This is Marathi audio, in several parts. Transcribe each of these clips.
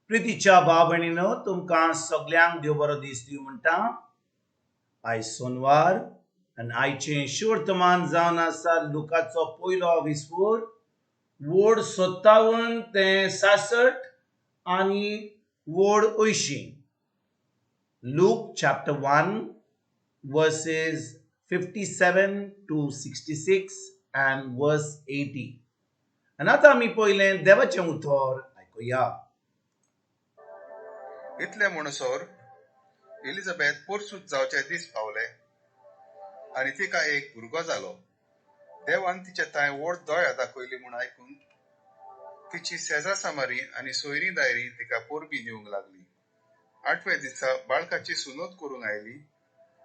प्रितीच्या भाव भयणीनो तुमकां सगळ्यांक देव बरो दीस दिवं म्हणटा. आयज सोनवार आनी आयचें शिवर्तमान जावन आसा लुकाचो पयलो विस्पूर वोड 57 ते 66 आनी वोड 80. Luke chapter 1 verses 57 to 66 and verse 80. आनी आतां आमी पयलें देवाचें उतर आयकुया. इतले म्हणसर एलिझाबेथ पोरसूत जावचे दीस पावले आनी तिका एक भुरगो जालो. देवान तिचे ताय व्हड दया दाखयली म्हूण आयकून तिची शेजा सामारी आनी सोयरी दायरी तिका पोरबी दिवंक लागली. 8व्या दिसा बाळकाची सुनोत करूंक आयली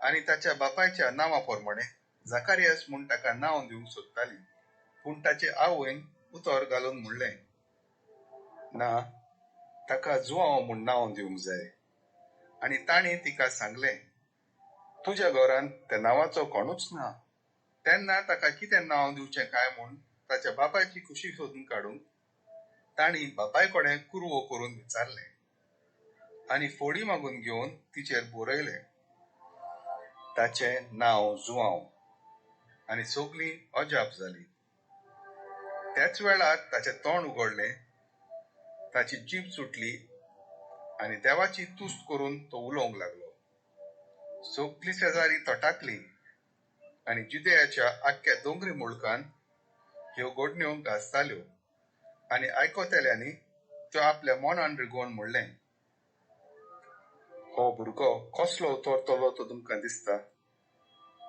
आनी ताच्या बापायच्या नांवा प्रमाणे जाकारियास म्हूण ताका नांव दिवंक सोदताली. पूण ताचे आवयन उतर घालून म्हणलें, ना, ताका जुआंव म्हूण नांव दिवंक जाय. आनी ताणी तिका सांगलें, तुज्या घरांत त्या नांवाचो कोणूच ना. तेन्ना ताका कितें नांव दिवचें काय म्हूण ताच्या बापायची खुशी सोदून काडूंक ताणी बापाय कडेन कुरवो करून विचारलें आनी फोडी मागून घेवन तिचेर बरयलें, ताचें नांव जुआंव. आनी सगळीं अजाप जाली. त्याच वेळार ताचें तोंड उगडलें, ताची जीब सुटली आनी देवाची तुस्त करून तो उलोवंक लागलो. सगळी शेजारी तटाकली आनी जुदेयाच्या आख्ख्या दोंगरी मुळकान ह्यो घडण्यो गाजताल्यो आनी आयकतल्यांनी त्यो आपल्या मनान रिगोवन म्हणलें, हो भुरगो कसलो उतरतलो तो तुमकां दिसता,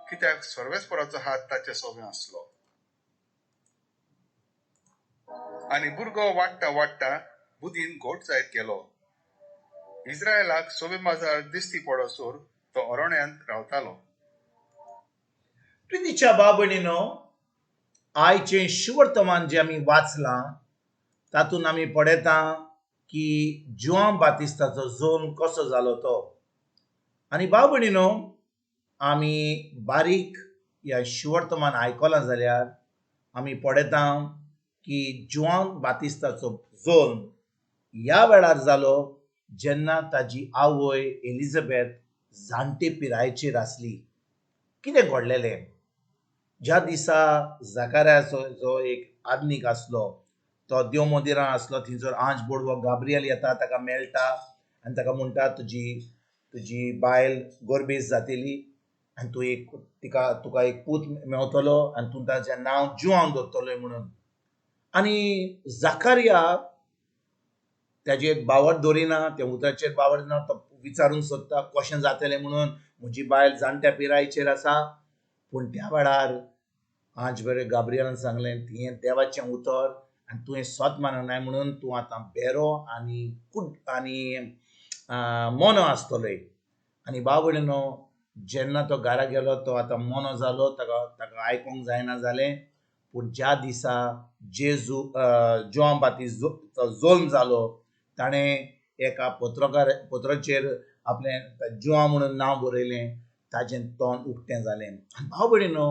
कित्याक सर्वेस्पराचो हात ताचे सोबे आसलो. आनी भुरगो वाडटा वाडटा बुदीन घोट जायत गेलो. इस्रायलाक सोबे माजार दिसती पडसर तो अरण्यांत रावतालो. प्रितीच्या भाव भयणीनो, आयचें शिवर्तमान जें आमी वाचलां तातूंत आमी पळयता की जुआंव बातिस्ताचो जल्म कसो जालो तो. आनी भाव भयणीनो, आमी बारीक ह्या शिवर्तमान आयकलां जाल्यार आमी पळयता की जुआंव बातिस्ताचो जल्म ह्या वेळार जालो जेन्ना ताजी आवय एलिझाबेथ जाणटे पिरायेचेर आसली. कितें घडलेलें? ज्या दिसा जाकाराचो जो एक आदनीक आसलो तो देव मंदिरांत आसलो, थंयसर आंज बोडवो गाब्रियल येता, ताका मेळटा आनी ताका म्हणटा तुजी बायल गर्भेस जातली आनी तूं तुका एक पूत मेवतलो आनी तूं ताचें नांव जुआंव दवरतलो म्हणून. आनी जाकारिया ताजेर बावर दवरिना, त्या उतराचेर बावर ना, तो विचारूंक सोदता कशें जातलें म्हणून. म्हजी बायल जाणट्या पिरायेचेर आसा. पूण त्या वेळार आज बरें गाब्रियलान सांगलें, हें देवाचें उतर आनी तुवें स्वत माननाय म्हणून तूं आतां बेरो आनी मोनो आसतलोय. आनी भाव भयणीनो, जेन्ना तो घरा गेलो तो आतां मोनो जालो, ताका आयकूंक जायना जालें. पूण ज्या दिसा जुआंव बातिस्ताचो जल्म जालो ताणें एका पत्राचेर आपलें जुआंव म्हणून नांव बरयलें. ताचें तोंड उक्तें जालें. आनी भाव भयणीनो,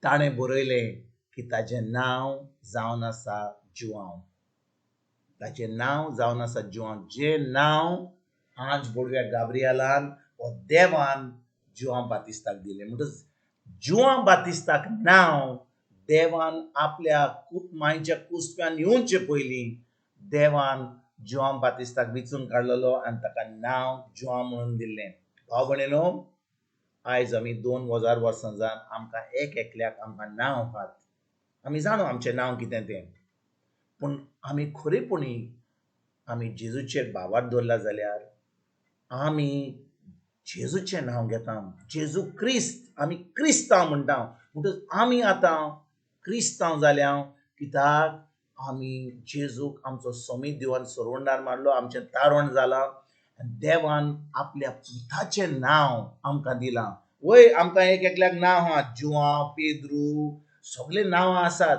ताणें बरयलें की ताचें नांव जावन आसा जुआंव. ताचें नांव जावन आसा जुआंव. जें नांव आंज बोडव्या गाब्रियलान हो देवान जुआंव बातिस्ताक दिलें. म्हणटच जुआंव बातिस्ताक नांव देवान आपल्या मांयच्या कुस्प्यान येवचे पयलीं देवान जुआंव बातिस्ताक विचून काडलेलो आनी ताका नांव जुआंव म्हणून दिल्लें. भाव भयणीनो, आयज आमी 2000 वर्सां जावन आमकां एकल्याक आमकां नांव आहात. आमी जाणू आमचें नांव कितें तें. पूण आमी खरेपणी आमी जेजूचेर भावार्थ दवरला जाल्यार आमी जेजूचें नांव घेता. जेजू क्रिस्त, आमी क्रिस्तांव म्हणटा. म्हणटच आमी आतां क्रिस्तांव जाल्या कित्याक आमी जेजूक आमचो सोमीत दिवन सोरवंडार मारलो, आमचें तारण जालां आनी देवान आपल्या पुताचें नांव आमकां दिलां. वय आमकां एकल्याक नांव आहात, जुआंव, पेद्रू, सगळे नांवां आसात.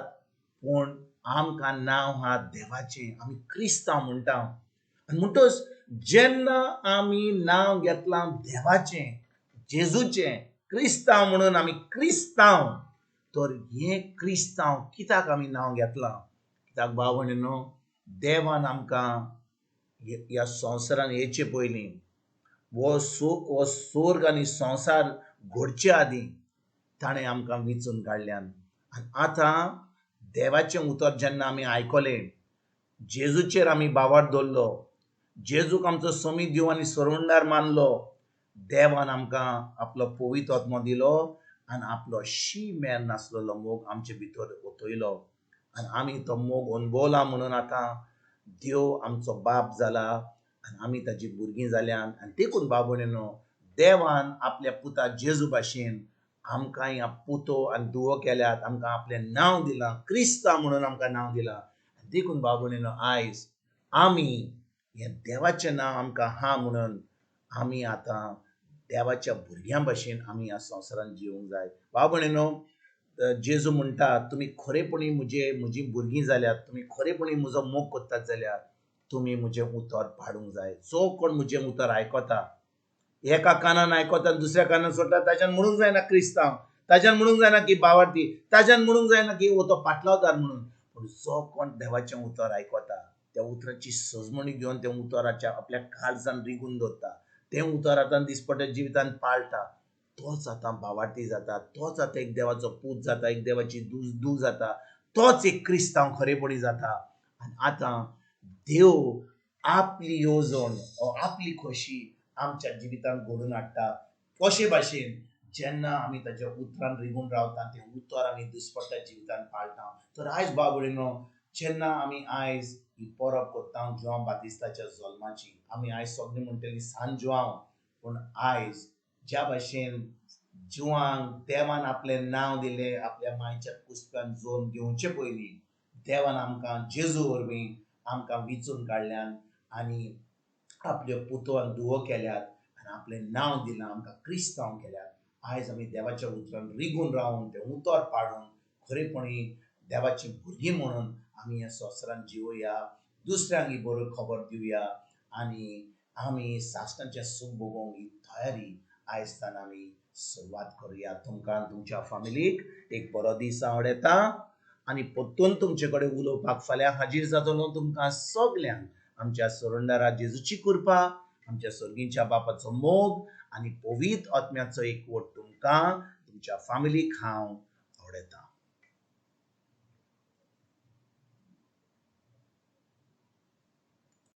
पूण आमकां नांव आहा देवाचें. आमी क्रिस्तांव म्हणटा. आनी म्हणटच जेन्ना आमी नांव घेतलां देवाचें, जेजूचें, क्रिस्तांव म्हणून आमी क्रिस्तांव, तर हें क्रिस्तांव कित्याक आमी नांव घेतलां? कित्याक भाव भयणीनो, देवान आमकां ह्या संवसारान येचे पयलीं वो स्वर्ग आनी संवसार घडचे आदीं ताणें आमकां वेंचून काडल्यान आनी आतां देवाचें उतर जेन्ना आमी आयकलें, जेजूचेर आमी बावर दवरलो, जेजूक आमचो सोमी दिव आनी सोरुंडार मानलो, देवान आमकां आपलो पवित्र आत्मो दिलो आनी आपलो मेर नासलेलो मोग आमचे भितर ओतयलो आनी आमी तो मोग अनुभवला म्हणून आतां देव आमचो बाप जाला आनी आमी ताची भुरगीं जाल्यान आनी देखून बाबणेनो देवान आपल्या पुता जेजू भाशेन आमकां ह्या पुतो आनी दुवो केल्यात, आमकां आपलें नांव दिलां, क्रिस्तांव म्हणून आमकां नांव दिलां. देखून बाबणेनो आयज आमी हें देवाचें नांव आमकां आहा म्हणून आमी आतां देवाच्या भुरग्यां भाशेन आमी ह्या संवसारान जिवंक जाय. बाबणेनो जेजू म्हणटा, तुमी खरेपणी म्हजी भुरगीं जाल्यात, तुमी खरेपणी म्हजो मोग कोत्तात जाल्यार तुमी म्हजें उतर पाडूंक जाय. जो कोण म्हजें उतर आयकता, एका कानान आयकता आनी दुसऱ्या कानान सोडटा, ताच्यान म्हणूंक जायना क्रिस्तांव, ताच्यान म्हणूंक जायना की बावार्थी, ताच्यान म्हणूंक जायना की हो तो पाटलांवदार म्हणून. पूण जो कोण देवाचें उतर आयकता, त्या उतराची सजमणी घेवन त्या उतराच्या आपल्या काळजान रिगून दवरता, तें उतर आतां दिसपट्या जिवितान पाळटा, तोच आतां भावार्थी जाता, तोच आतां एक देवाचो पूत जाता, एक देवाची धूव जाता, तोच एक क्रिस्तांव खरेपणी जाता. आनी आतां देव आपली येवजण आपली खोशी आमच्या जिवितान घडोवन हाडटा. कशे भाशेन जेन्ना आमी ताच्या उतरान रिगून रावता, तें उतर आमी दिसपट्ट्या जिवितान पाळटा. तर आयज बाबडीनो, जेन्ना आमी आयज ही परब करता जोआंव बातिस्ताच्या जल्माची, आमी आयज सगळीं म्हणटलीं सांज जोआंव, पूण आयज ज्या भाशेन जिवांक देवान आपलें नांव दिलें, आपल्या मायच्या कुसप्यान जोन घेवचे पयलीं देवान आमकां जेजू वरवीं आमकां वेंचून काडल्यान आनी आपल्यो पुतो आनी धुवो केल्यात आनी आपलें नांव दिलां, आमकां क्रिस्तांव केल्यात. आयज आमी देवाच्या उतरान रिगून रावन तें उतर पाडून खरेपणी देवाची भुरगीं म्हणून आमी ह्या संवसारान जिवुया, दुसऱ्यांक ही बरो खबर दिवया आनी आमी सासणाचें सूख भोगोवंक ही तयारी आयजतान आमी सुरवात करुया. तुमकां तुमच्या फॅमिलीक एक बरो दीस हांव येता आनी परतून तुमचे कडेन उलोवपाक फाल्यां हाजीर जातलो. तुमकां सगल्यांक आमच्या सोरुंडारा जेजूची कृपा, आमच्या सर्गीच्या बापाचो मोग आनी पवित्र आत्म्याचो एकवट तुमकां तुमच्या फॅमिलीक हांव आवडयता.